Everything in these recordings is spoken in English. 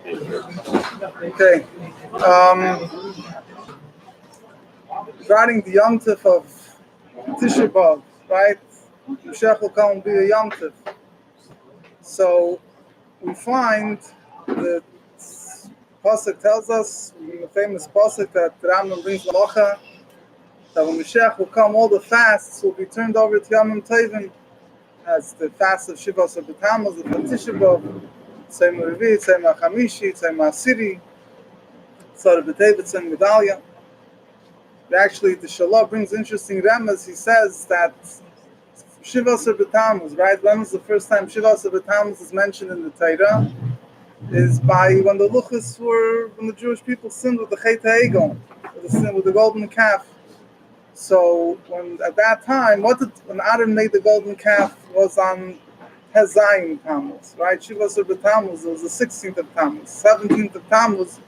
Okay. Regarding the Yom Tov of Tisha B'Av, right? Mashiach will come and be a Yom Tov. So we find that Pasuk tells us, the famous Pasuk that Rambam brings Lacha, that when Mashiach will come, all the fasts will be turned over to Yom Tovim, as the fast of Shivas of B'Tammuz, the Tisha B'Av, Tzayim Revi, Tzayim HaChamishi, Tzayim HaSiri, Tzar B'Tevet, Tzayim Gedalia. Actually, the Shalah brings interesting remez. He says that Shivas of B'Tammuz, right? When was the first time Shivas of B'Tammuz is mentioned in the Torah? Is by when the Luchas were, when the Jewish people sinned with the Chet HaEgel, with the golden calf. So at that time, when Adam made the golden calf was on Hezayin Tammuz, right? Shivas of B'Tammuz, it was the 16th of Tammuz. 17th of Tammuz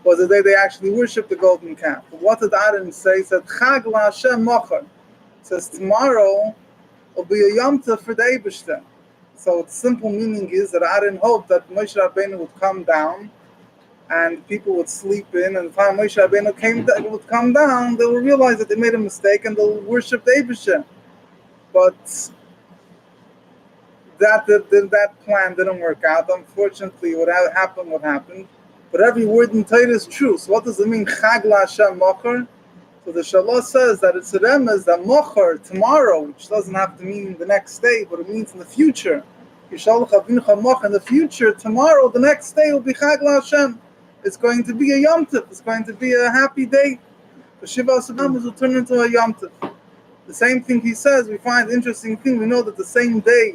was the day they actually worshipped the golden calf. But what did Adam say? He said, Chag LaHashem Mocher. It says, tomorrow will be a Yom Tov for the Eibishter. So the simple meaning is that Aaron hoped that Moshe Rabbeinu would come down and people would sleep in, and the time Moshe Rabbeinu would come down, they will realize that they made a mistake and they'll worship the Eibishter. But that plan didn't work out. Unfortunately, what happened. But every word in Torah is true. So what does it mean, Chag LaHashem Mocher? So the Shalah says that it's a remez that Mocher, tomorrow, which doesn't have to mean the next day, but it means in the future. In the future, tomorrow, the next day will be Chag LaHashem. It's going to be a Yom Tov. It's going to be a happy day. The Shivas B'Tammuz will turn into a Yom Tov. The same thing he says, we find interesting thing. We know that the same day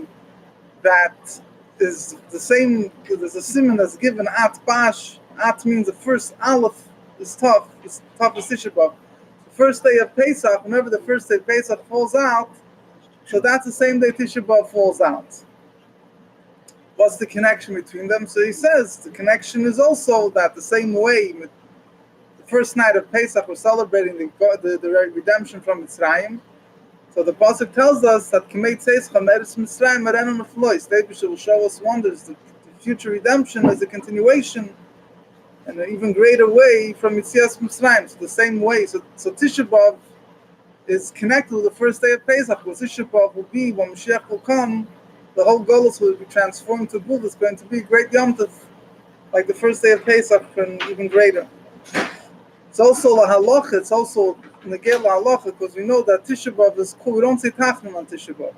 that is the same, there's a simon that's given At Bash. At means the first Aleph is tough. It's tough as Tisha B'Av. The first day of Pesach, whenever the first day of Pesach falls out, so that's the same day Tisha B'Av falls out. What's the connection between them? So he says the connection is also that the same way, the first night of Pesach, we're celebrating the redemption from Mitzrayim. So the Pasuk tells us that K'mei Tzeis Chameres Mitzrayim Arenu Neflois. The Eibishter will show us wonders. The future redemption is a continuation in an even greater way from Yitzias Mitzrayim. So the same way. So Tisha B'Av is connected with the first day of Pesach. What Tisha B'Av will be when Mashiach will come, the whole Golus will be transformed to Gul. It's going to be a great Yom Tov, like the first day of Pesach, and even greater. It's also la halacha. It's also negel la halacha, because we know that Tisha B'Av is cool. We don't say Tachnun on Tisha B'Av.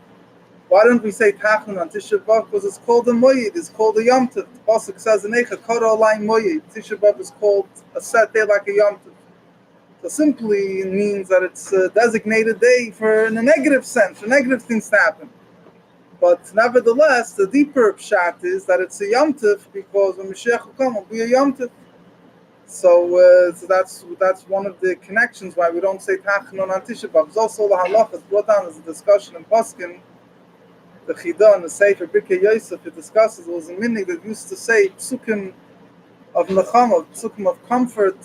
Why don't we say Tachnun on Tisha B'Av? Because it's called a Moyed. It's called a Yom Tov. The Pasuk says in Eicha, Kara Olai Moyed. Tisha B'Av is called a set day like a Yom Tov. So simply it means that it's a designated day for, in a negative sense, for negative things to happen. But nevertheless, the deeper pshat is that it's a Yom Tov, because when Mashiach will come, it will be a Yom Tov. So that's one of the connections why we don't say Tachnun on Tisha B'Av. There's also the halachas brought down as a discussion in Poskim. The Chidah and the Sefer Birkei Yosef, it discusses, it was a minhag that used to say psukim of Nechama, psukim of comfort,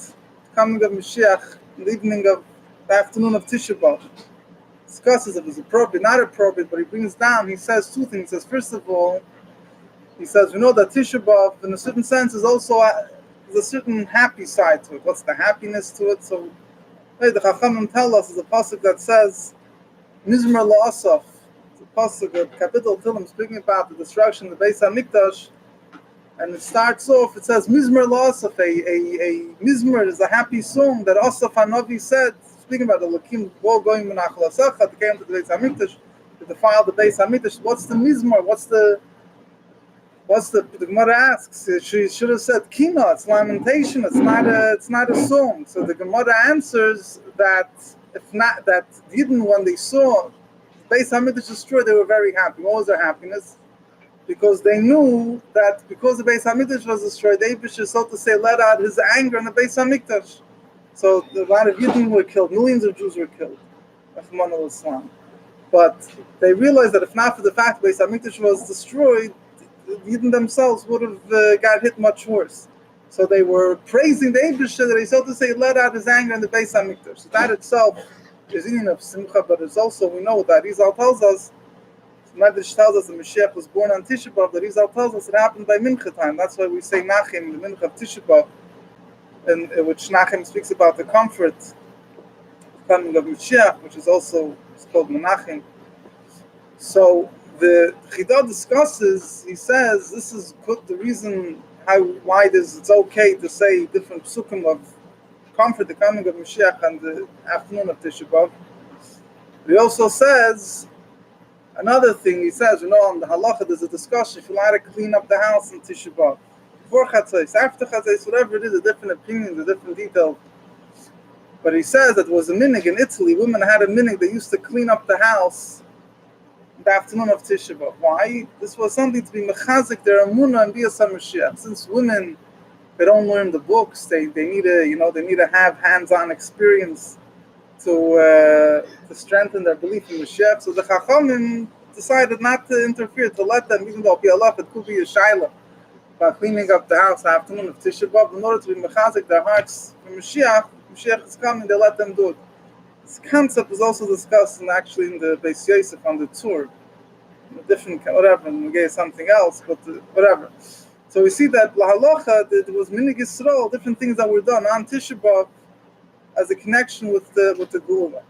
coming of Mashiach, in the evening of the afternoon of Tisha B'Av. Discusses if it was appropriate, not appropriate, but he brings down, he says two things. He says, first of all, he says, we know that Tisha B'Av, in a certain sense, is also there's a certain happy side to it. What's the happiness to it? So, the Chachamim tell us, is a pasuk that says, Mizmer La'asaf. It's a pasuk, a capital Tillim, speaking about the destruction of the Beis HaMikdash, and it starts off, it says, Mizmer La'asaf, a Mizmer is a happy song that Asaf HaNavi said, speaking about the Lakim, going Menach L'Asach, that came to the Beis HaMikdash, to defile the Beis HaMikdash. What's the Mizmer? What's the Gemara asks? She should have said Kina. It's lamentation. It's not a song. So the Gemara answers that if not, that Yidden, when they saw the Beis HaMikdash destroyed, they were very happy. What was their happiness? Because they knew that because the Beis HaMikdash was destroyed, the Eibishter, so to say, let out his anger on the Beis HaMikdash. So a lot of Yidden were killed. Millions of Jews were killed. Islam. But they realized that if not for the fact that Beis HaMikdash was destroyed, the Yidden themselves would have got hit much worse. So they were praising the Eibishter that he, so to say, let out his anger in the Beis HaMikdash. So that itself is in of Simcha, but it's also, we know that Rizal tells us, Medrash tells us the Mashiach was born on Tisha B'Av. The Rizal tells us it happened by Mincha time. That's why we say Nachim, the Mincha of Tisha B'Av, in which Nachim speaks about the comfort coming of Mashiach, which is also called Menachem. So the Chidah discusses, he says, this is the reason why it's okay to say different psukim of comfort, the coming of Mashiach on the afternoon of Tisha B'Av. But he also says, another thing, he says, on the halacha there's a discussion, if you like to clean up the house in Tisha B'Av. Before Chatzos, after Chatzos, whatever it is, a different opinion, a different detail. But he says that there was a minhag in Italy, women had a minhag, they used to clean up the house in the afternoon of Tisha B'Av. Why? This was something to be mechazik, their emunah and be a Mashiach. Since women, they don't learn the books, they need to have hands-on experience to strengthen their belief in Mashiach. So the Chachamim decided not to interfere, to let them, even though it could be a shaila, by cleaning up the house afternoon of Tisha B'Av, in order to be mechazik their hearts for Mashiach. Mashiach is coming, they let them do it. This concept is also discussed in the Beis Yosef on the tour, different whatever, and we gave something else, but whatever. So we see that lahalocha, there was minig Yisrael, different things that were done on Tisha B'Av as a connection with the Gula.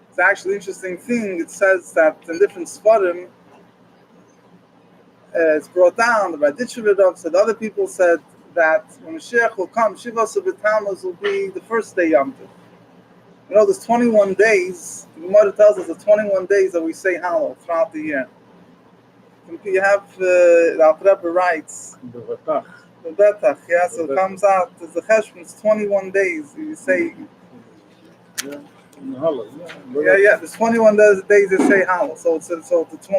It's actually an interesting thing. It says that in different Sfarim, it's brought down. The Rabbi Sholom said, other people said that when Mashiach will come, Shivas B'Tammuz will be the first day Yom Tov. There's 21 days. The Gemara tells us the 21 days that we say Hallel throughout the year. You have the Alter Rebbe writes the Betach, yeah. So it comes out as the Cheshvan. It's 21 days. You say, There's 21 days you say Hallel. So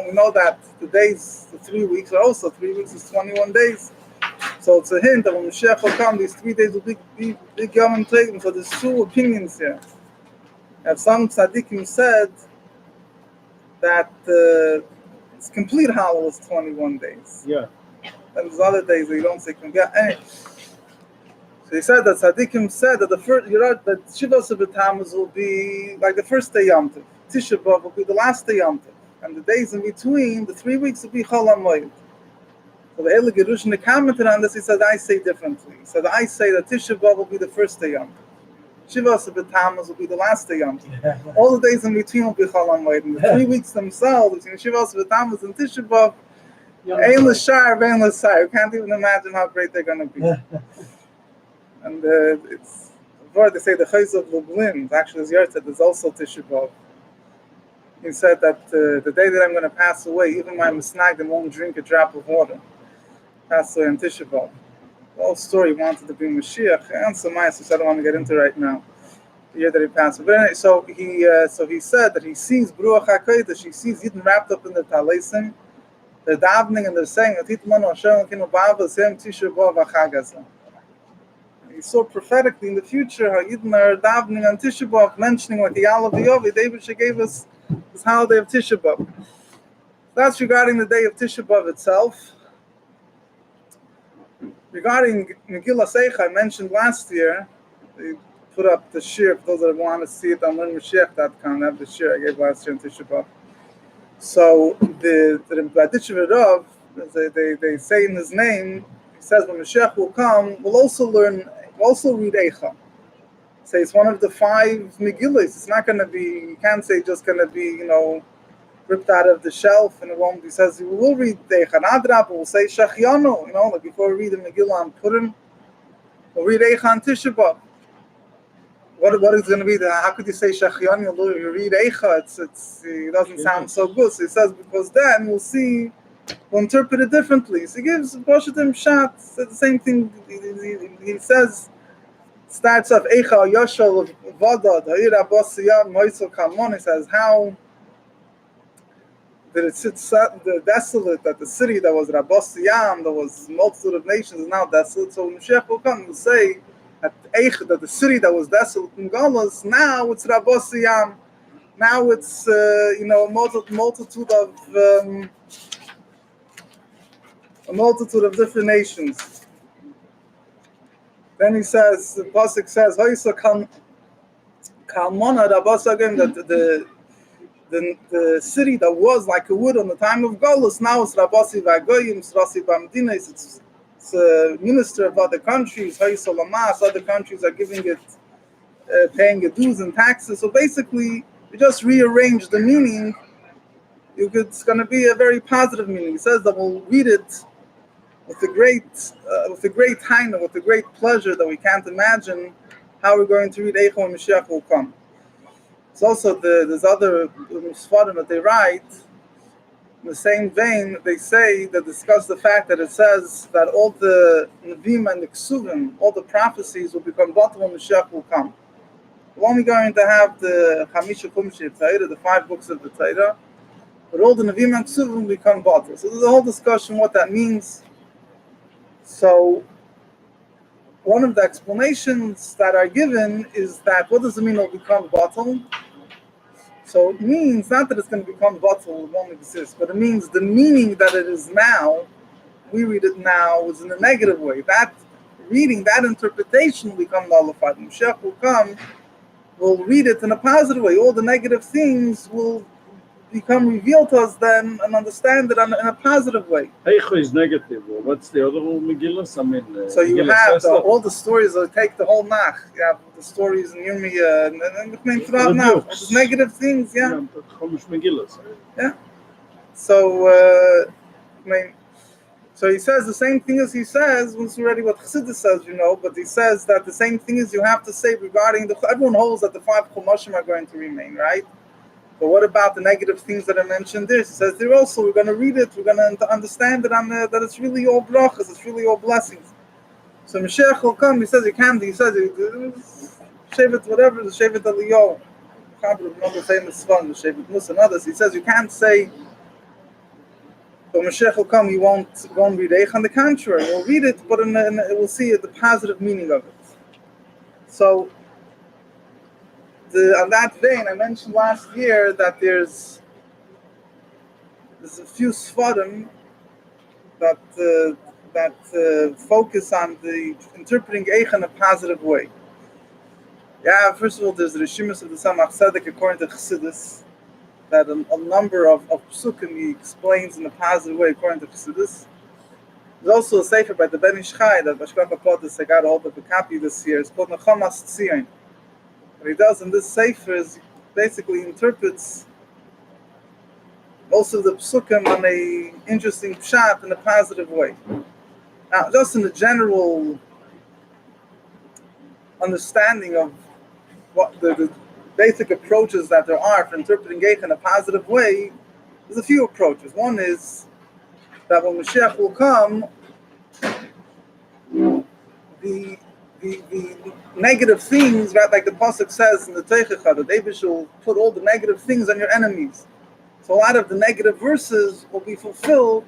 we know that the days, the 3 weeks are also 3 weeks is 21 days. So it's a hint that when Mashiach will come, these 3 days will be big Yom and Tovim. So there's two opinions here. And some tzaddikim said that it's complete Hallel is 21 days. Yeah. And there's other days that you don't say complete. Anyway, so he said that tzaddikim said that the first, that Shivas B'Tammuz will be like the first day Yom Tov. Tisha B'Av will be the last day Yom Tov. And the days in between, the 3 weeks will be Chol HaMoed. So the Eile Gerushin commented on this. He said, I say differently. He said, I say that Tisha B'Av will be the first day Yom Tov. Shivas B'Tammuz will be the last day Yom Tov. All the days in between will be Chol HaMoed. And the 3 weeks themselves, between Shivas B'Tammuz and Tisha B'Av, Ein L'Shar, Vein L'Sai. You can't even imagine how great they're going to be. And it's, before they say the Chayz of Lublin, actually as Yer said, there's also Tisha B'Av. He said that the day that I'm going to pass away, even my Misnagdim won't drink a drop of water. Pass away on Tisha B'Av. The whole story wanted to bring Mashiach and some mice, which I don't want to get into right now. The year that he passed away. But anyway, so he said that he sees Bruach HaKodesh, he sees Yidden wrapped up in the Talesim. They're davening and they're saying, Tisha B'Av. He saw prophetically in the future how Yidden are davening on Tisha B'Av, mentioning like the Yalav Yovi, David she gave us this holiday of Tisha B'Av. That's regarding the day of Tisha B'Av itself. Regarding Megillas Eicha, I mentioned last year, they put up the Shiur, for those that want to see it on learnmashiach.com, have the Shiur I gave last year on Tisha B'Av. So the Baditchev they say in his name, he says when Mashiach will come, we'll also read Eicha. So it's one of the 5 Megillas. It's not going to be, you can't say just going to be, ripped out of the shelf and it won't be. He says, we will read Eicha. Adrab, we'll say Shechianu, like before we read the Megillah on Purim, we'll read Eicha on Tisha B'Av. What is going to be there? How could you say Shechianu? You read Eicha, it doesn't sound so good. So he says, because then we'll interpret it differently. So he gives Boshetim Shat, says the same thing. He says, starts off Eicha Yoshol Vadad Ha'ir Abbas Yam Moisel Kamon. He says how that it sits the desolate, that the city that was Rabbas Yam, that was multitude of nations, is now desolate. So when Mashiach will come, he'll say that Eicha, that the city that was desolate in Galus, now it's Rabbas Yam. Now it's multitude of different nations. Then he says, the pasuk says, "Hoysa kalmona Rabbas again." That the city that was like a wood on the time of Golus, now it's Rabasi Vagoyim, it's Rasi Bamdinis, it's a minister of other countries, Haysolamas, other countries are giving it, paying it dues and taxes. So basically, we just rearrange the meaning. It's going to be a very positive meaning. It says that we'll read it with a great taina, with a great pleasure that we can't imagine how we're going to read Eicha when Mashiach will come. It's also there's other Sfarim that they write in the same vein. They say that discuss the fact that it says that all the Nevi'im and the Ksuvim, all the prophecies will become batal when Mashiach will come. We're only going to have the Chamisha Kumshi Torah, the 5 books of the Torah, but all the Nevi'im and Ksuvim will become batal. So there's a whole discussion what that means. So one of the explanations that are given is that what does it mean it will become batal? So it means not that it's going to become batal, it won't exist, but it means the meaning that it is now, we read it now, is in a negative way. That reading, that interpretation will become nullified. Mashiach will come, will read it in a positive way. All the negative things will become revealed to us then and understand it in a positive way. Eicha is negative. What's the other Megillah? I mean, so you have all the stories that take the whole Nach. You have the stories in Yirmiyah and throughout Nach. All negative things, yeah. Yeah. So, so he says the same thing as he says, once already what Chassidus says, but he says that the same thing is you have to say regarding everyone holds that the 5 Chumoshim are going to remain, right? But what about the negative things that are mentioned there? He says there also, we're going to read it, we're going to understand it that it's really all brachas, it's really all blessings. So Mashiach will come, he says Shevet whatever, the Shevet Eliyahu. Another famous one, the Shevet Musa and others. He says you can't say, but Mashiach will come, he won't read Eicha. On the contrary, we'll read it, but we'll see the positive meaning of it. So, on that vein, I mentioned last year that there's a few Sfarim that focus on the interpreting Eicha in a positive way. Yeah, first of all, there's the Rishimus of the Samach Tzedek according to Chassidus, that a number of psukim he explains in a positive way according to Chassidus. There's also a sefer by the Ben Ish Chai that Bashkach HaPodis, I got a hold of a copy this year. It's called Nechamas Tzion. What he does in this sefer is basically interprets also the psukim on a interesting pshat in a positive way. Now, just in the general understanding of what the basic approaches that there are for interpreting Eicha in a positive way, there's a few approaches. One is that when Mashiach will come, the negative things, right, like the pasuk says in the Teichecha, that Eibush will put all the negative things on your enemies. So a lot of the negative verses will be fulfilled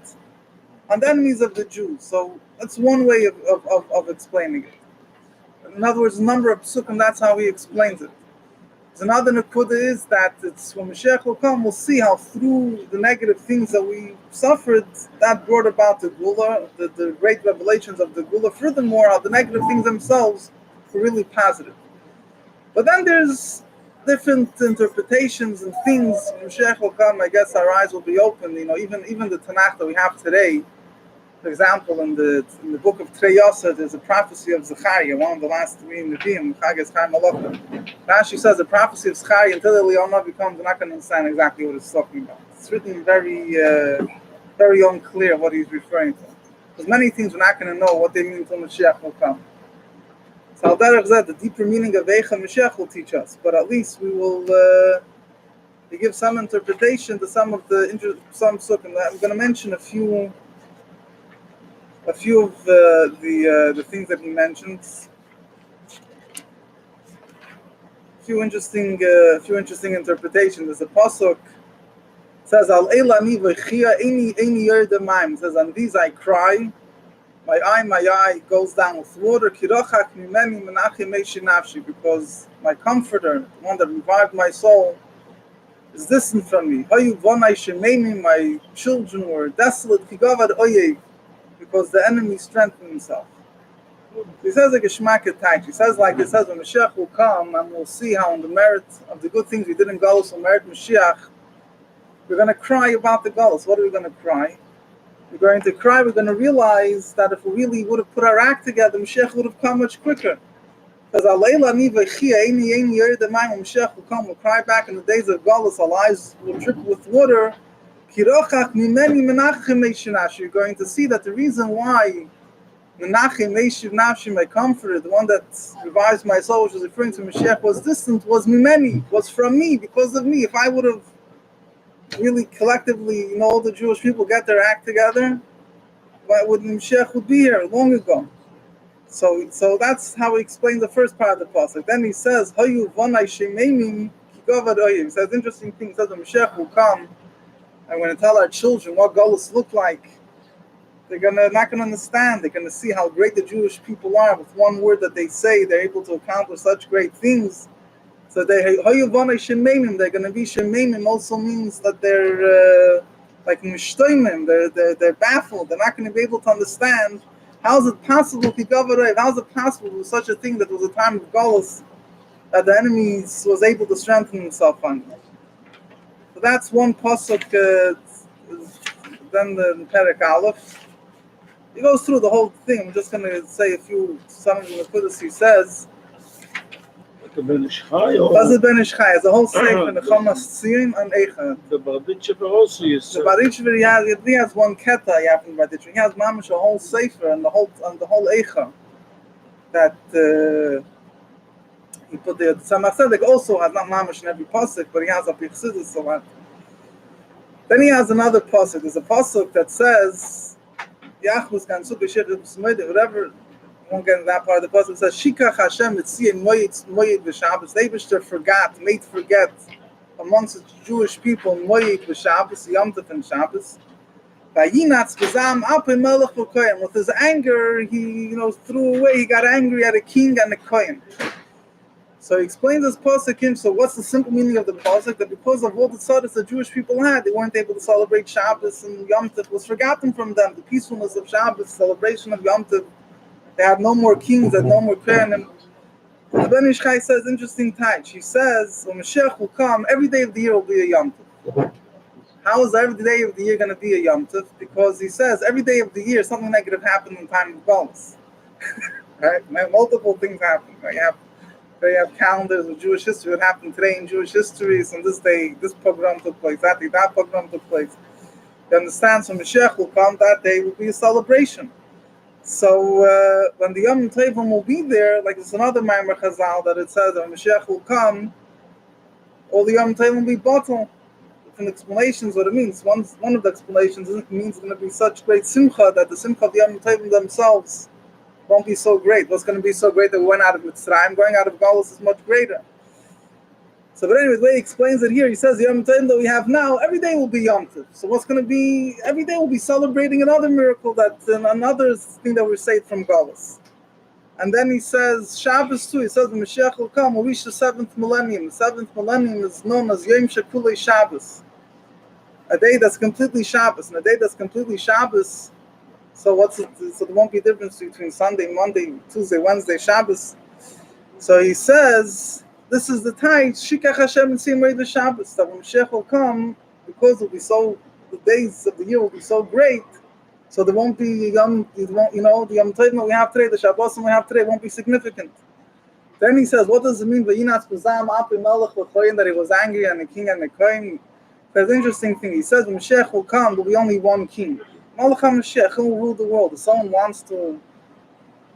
on the enemies of the Jews. So that's one way of explaining it. In other words, a number of psukim, that's how he explains it. There's another nekuda is that it's when Mashiach will come, we'll see how through the negative things that we suffered, that brought about the Gula, the great revelations of the Gula. Furthermore, how the negative things themselves were really positive. But then there's different interpretations and things. When Mashiach will come, I guess our eyes will be open. Even the Tanakh that we have today. For example, in the book of Trei Yosef, there's a prophecy of Zechariah, one of the last 3 Nevi'im, Chagas Chaim Malachim. Rashi says the prophecy of Zechariah, until Eliyahu becomes, we're not going to understand exactly what it's talking about. It's written very, very unclear what he's referring to. There's many things we're not going to know what they mean until Mashiach will come. So Al Derech Zeh, the deeper meaning of Eicha Mashiach will teach us, but at least we will give some interpretation to some psukim. I'm going to mention a few of the things that he mentions. A few interesting interpretations. There's a pasuk says, "Al elani v'chia eini yerda mayim." Says, "On these I cry, my eye goes down with water. Kirochak mimeni menachem eishi nafshi, because my comforter, the one that revived my soul, is distant from me. Hayu vonai shemeni, my children were desolate. Kigavad oyev, because the enemy strengthened himself." He says like a shmak attack. He says when Mashiach will come, and we'll see how in the merit of the good things we did in Galus will merit Mashiach, We're going to cry about the Galus. What are we going to cry? We're going to cry. We're going to realize that if we really would have put our act together, Mashiach would have come much quicker. Because Mashiach will come. We'll cry back in the days of Galus. Our lives will drip with water. You're going to see that the reason why Menachem Meshiv Nafshi, my comforter, the one that revives my soul, which is referring to Mashiach, was distant, was mimeni, was from me, because of me. If I would have really collectively, all the Jewish people get their act together, why would Mashiach would be here long ago? So that's how he explains the first part of the pasuk. Then he says, "Hayu vanai shemeimim kigavad oyim." He says interesting thing. He says the Mashiach will come, and we're going to tell our children what Golus look like. They're not going to understand. They're going to see how great the Jewish people are. With one word that they say, they're able to accomplish such great things. So they're going to be shememim. Also means that they're like mishtoimim. They're baffled. They're not going to be able to understand. How is it possible? How is it possible with such a thing that was a time of Golus that the enemy was able to strengthen himself on? So that's one pasuk. Then the Perek Aleph. He goes through the whole thing. I'm just going to say some of the Kudus. He says, Ben Ish Chai or "Does it Ben Ish Chai?" It's a whole sefer in the Chamas Tziyim and Eicha. the Barditchever also you The said. Barditchever he has one keta. He has mamish a whole sefer and the whole Eicha that he put there. Tzemach Tzedek also has not mamish in every pasuk, but he has a pichsidus so that. Then he has another pasuk. There's a pasuk that says. Whatever, won't get into that part of the pasuk. It says, "Shikach Hashem etziyim moyed v'Shabbos." The Eibishter made forget amongst the Jewish people moyed v'Shabbos, Yom Tov and Shabbos. Vayinatz b'zam apei melech v'kohen. With his anger, he threw away. He got angry at a king and a kohen. So he explains this pasuk. So what's the simple meaning of the pasuk? That because of all the tzaddas the Jewish people had, they weren't able to celebrate Shabbos, and Yom Tov was forgotten from them. The peacefulness of Shabbos, celebration of Yom Tov. They had no more kings, they had no more kohanim. The Ben Ish Chai says interesting touch. He says when Mashiach will come, every day of the year will be a Yom Tov. How is every day of the year going to be a Yom Tov? Because he says every day of the year something negative happened in time of Golus. Right? Multiple things happen. Right? They have calendars of Jewish history. What happened today in Jewish history? So on this day, this pogrom took place. That day, that pogrom took place. You understand? So Mashiach will come. That day will be a celebration. So when the Yom Tovim will be there, like it's another Maimer Chazal that it says that when Mashiach will come, all the Yom Tovim will be bottled. Different explanations what it means. One of the explanations means it's going to be such great simcha that the simcha of the Yom Tovim themselves won't be so great. What's going to be so great that we went out of Mitzrayim? Going out of Galus is much greater. So, but anyway, the way he explains it here, he says the Yom Tovim that we have now, every day will be Yom Tov. So what's going to be, every day we'll be celebrating another miracle, another thing that we saved from Galus. And then he says, Shabbos too, he says when Mashiach will come, we'll reach the 7th millennium. The 7th millennium is known as Yom Shekulei Shabbos. A day that's completely Shabbos. And a day that's completely Shabbos, so there won't be a difference between Sunday, Monday, Tuesday, Wednesday, Shabbos. So he says, this is the time, Shikach Hashem and Simrei the Shabbos, that when Mashiach will come, because the days of the year will be so great, so there won't be, the Yom Tovim we have today, the Shabbos we have today won't be significant. Then he says, what does it mean, Vayinatz b'zam apei melech v'kohen, that he was angry on the king and the kohen? There's an interesting thing. He says, when Mashiach will come, there will be only one king. Malach HaMashiach, who will rule the world. If someone wants to,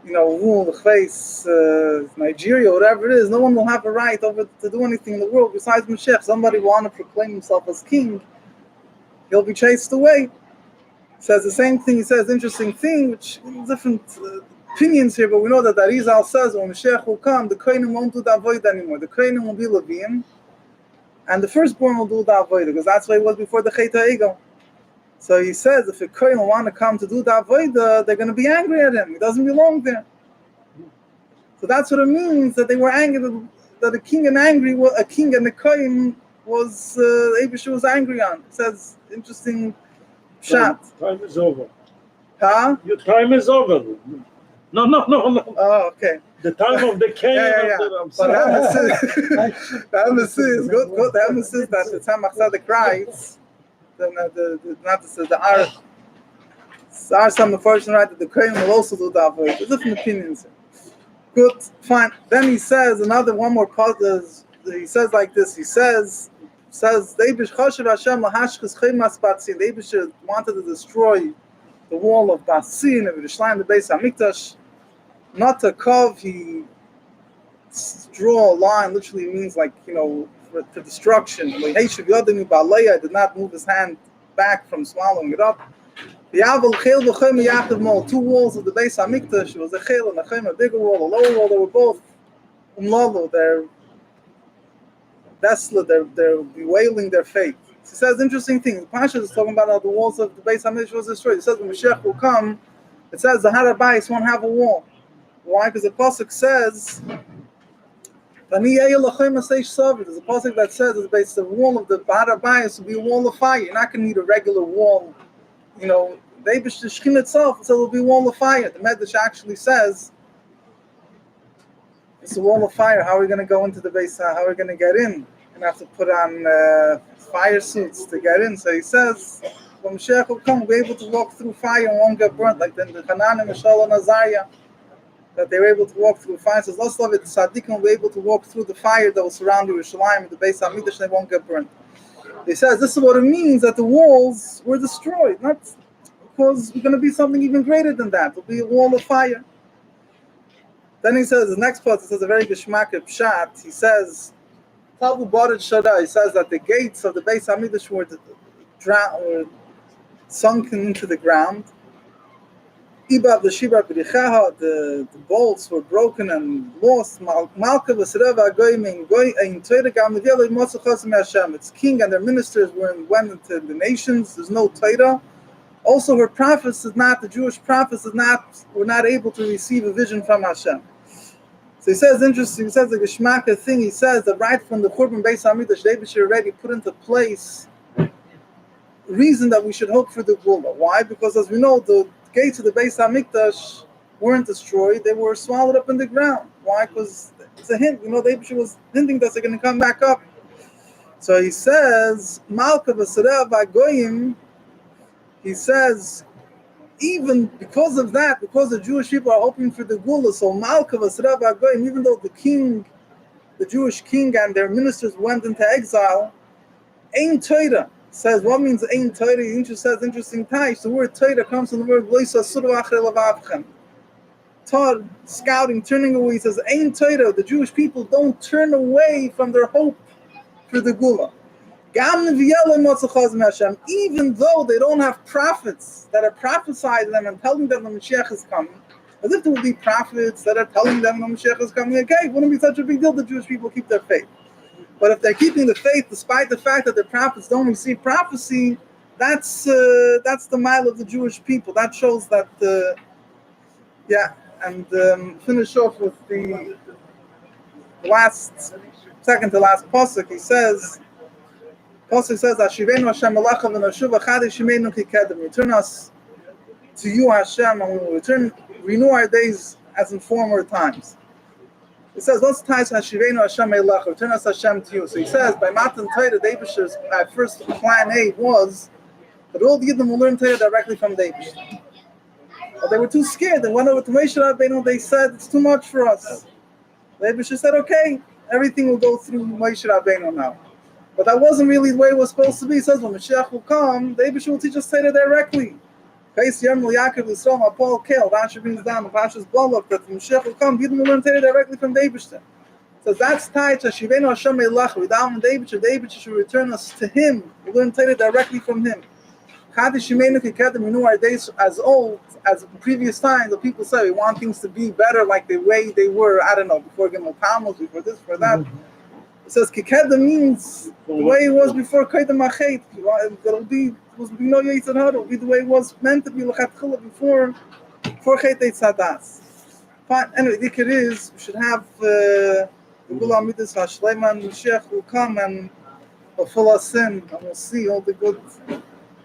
rule the face, Nigeria, whatever it is, no one will have a right to do anything in the world besides Mashiach. Somebody will want to proclaim himself as king, he'll be chased away. He says the same thing. He says interesting thing, which different opinions here, but we know that Arizal says when Mashiach will come, the Kohanim won't do the avodah anymore. The Kohanim will be Levim, and the firstborn will do the avodah, because that's what it was before the Chet HaEgel. So he says, if a Kohen will want to come to do the avodah, they're going to be angry at him. He doesn't belong there. So that's what it means, that they were angry, that a king and a Kohen was, Eibusher was angry on. It says, interesting shot. Time is over. Huh? Your time is over. No. Oh, okay. The time of the king. But the emphasis is good. The emphasis that the Tzemach Tzedek writes, the some unfortunate right that the Kohen will also do that. There's different opinions. Good, fine. Then he says one more part. He says like this. He says David wanted to destroy the wall of Basin of Yerushalayim, the Beis Hamikdash. Not to cove, he draw a line. Literally means like for destruction. Eicha did not move his hand back from swallowing it up. Two walls of the Beis Hamikdash. It was a chel and a chem, a bigger wall, a lower wall. They were both umlalo. They're desolate. They're bewailing their fate. He says interesting thing. The Pasha is talking about how the walls of the Beis Hamikdash was destroyed. He says when Mashiach will come, it says the Har HaBayis won't have a wall. Why? Because the pasuk says, "There's a pasuk that says the wall of the Har HaBayis will be a wall of fire. You're not going to need a regular wall. The Shekhinah itself, so it will be a wall of fire. The Medrash actually says it's a wall of fire. How are we going to go into the Beis? How are we going to get in? We're going to have to put on fire suits to get in. So he says, when Mashiach will come, we'll be able to walk through fire and won't get burnt, like the Hanan, Mishal, and Azariah, that they were able to walk through fire. He says, lots of it, the Tzaddikim will be able to walk through the fire that will surround Yerushalayim and the Beis Hamikdash, and they won't get burnt. He says this is what it means that the walls were destroyed, not because we're going to be something even greater than that. It'll be a wall of fire. Then he says, the next part, he says a very geschmack pshat. He says, Tavu Barat Shada, he says that the gates of the Beis Hamikdash were sunken into the ground. Ibab the Shibar B'richaha, the bolts were broken and lost. Malka v'Sereva Goyim Goyim Torah Gam V'Yelei Moshe Chosem Hashem. Its king and their ministers went into the nations. There's no Torah. Also, her prophets the Jewish prophets were not able to receive a vision from Hashem. So he says, interesting. He says the Geshmaka thing. He says that right from the Churban Beis Hamikdash, David should already put into place reason that we should hope for the Gula. Why? Because as we know, the gates of the Beis Hamikdash weren't destroyed; they were swallowed up in the ground. Why? Because it's a hint. David was hinting that they're going to come back up. So he says, Malka v'Sereva Goyim. He says, even because of that, because the Jewish people are hoping for the Gula, so Malka v'Sereva Goyim, even though the Jewish king and their ministers went into exile, Ein Torah. Says, what means Ein Torah? He says interesting types. The word Torah comes from the word Loisa Suru Achre Lavavchem. Tor, scouting, turning away. He says, Ein Torah, the Jewish people don't turn away from their hope for the Gula. Even though they don't have prophets that are prophesying them and telling them the Mashiach is coming, as if there will be prophets that are telling them the Mashiach is coming, okay, it wouldn't be such a big deal. The Jewish people keep their faith. But if they're keeping the faith, despite the fact that the prophets don't receive prophecy, that's the mile of the Jewish people. That shows that, finish off with the second to last pasuk. He says, Ashivenu Hashem Malacha v'Nashuv Achadish Shimenu Kikedem. Return us to you, Hashem, and we will renew our days as in former times. It says, let's tie Hashivenu Hashem Eilach, return us Hashem to you. So he says, by Matan Torah, David's first plan A was that all the Yidden will learn Torah directly from David. But they were too scared. They went over to Moshe Rabbeinu. They said, it's too much for us. David said, okay, everything will go through Moshe Rabbeinu now. But that wasn't really the way it was supposed to be. He says, when Mashiach will come, David will teach us Torah directly. Rashi brings down the Pasha's Balak that the Mashiach will come, Yidden will learn Torah directly from David. So that's tied to Shivenu Hashem Eilach. We down David should return us to him. We learn Torah directly from him. We knew our days as old as in previous times. The people say we want things to be better like the way they were, I don't know, before Gimel Tammuz, before this, before that. It says Kikeda means the way it was before Kedem Achet. It'll be no Yitzhak Hara. It'll be the way it was meant to be L'chatchila before Chet Eitzadas. Fine. Anyway, the idea is we should have the Gula Midas Hashleima and Mashiach will come and fulfill us in, and we'll see all the good,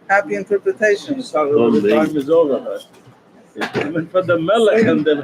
happy interpretations. The time is over. Even for the Melech and the